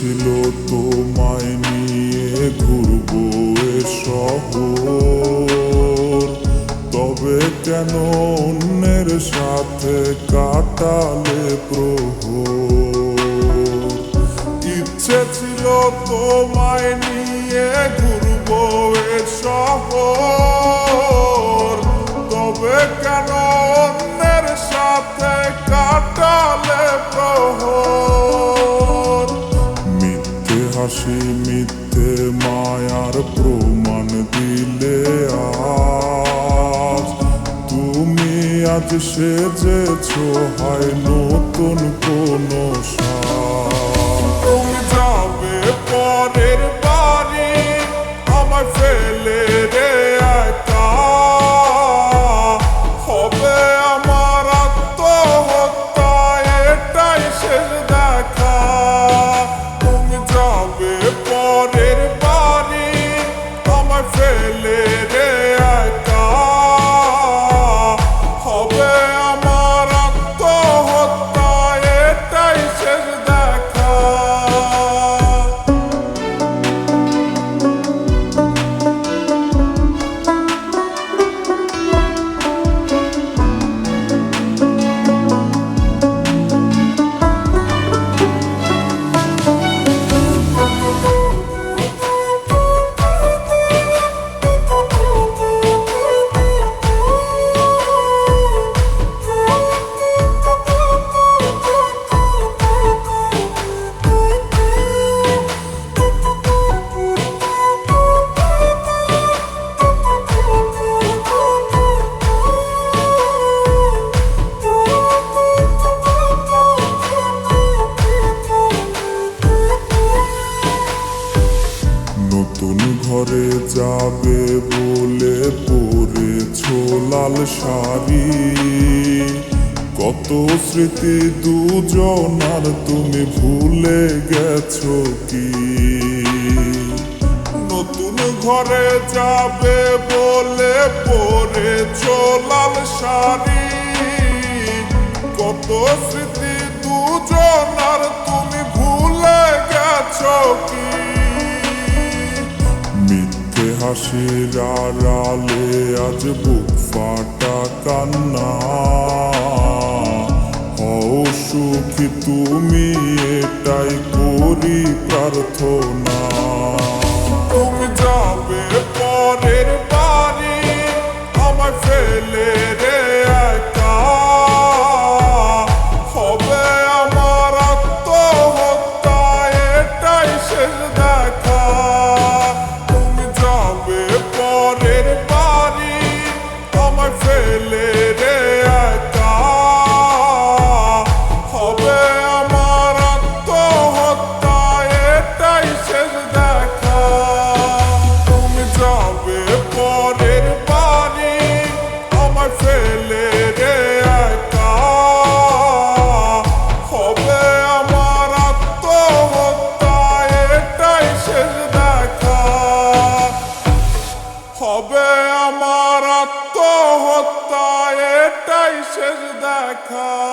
ছিল তোমায় নিয়ে ঘুরবো এ শহর, তবে কেন অন্যের সাথে কাটালে প্রহর। ইচ্ছে ছিল তোমায় নিয়ে ঘুরবো এ শহর, তবে কেন অন্যের সাথে কাটালে প্রহর। মিথ্যে হাসি মিথ্যে মায়ার প্রমাণ দিলে আজ, তুমি আজ সেজেছো হয় নতুন কোনো সাজ। তুমি যাবে পরের বাড়ি আমায় ফেলে রে একা, হবে আমার আত্মহত্যা এটাই শেষ দেখা। তুমি যাবে পরের বাড়ি আমায় ফেলে রে একা, হবে আমার আত্মহত্যা এটাই শেষ দেখা। নতুন ঘরে যাবে বলে পরেছো লাল শাড়ি, কত স্মৃতি দুজনার তুমি ভুলে গেছো কি। নতুন ঘরে যাবে বলে পরেছো লাল শাড়ি, কত স্মৃতি দুজনার তুমি ভুলে গেছো কি। মিথ্যে হাসির আড়ালে আজ বুক ফাটা কান্না, হও সুখী তুমি এটাই করি প্রার্থনা। তুমি যাবে পরের বাড়ি আমায় ফেলে রে একা, হবে আমার আত্মহত্যা এটাই শেষ দেখা। পরের বাড়ি আমায় ফেলে রে একা, হবে আমার আত্মহত্যা এটাই শেষ দেখা। তুমি যাবে পরের বাড়ি আমায় ফেলে রে একা, হবে আমার আত্মহত্যা এটাই শেষ দেখা। হবে আমার আত্মহত্যা এটাই শেষ দেখা।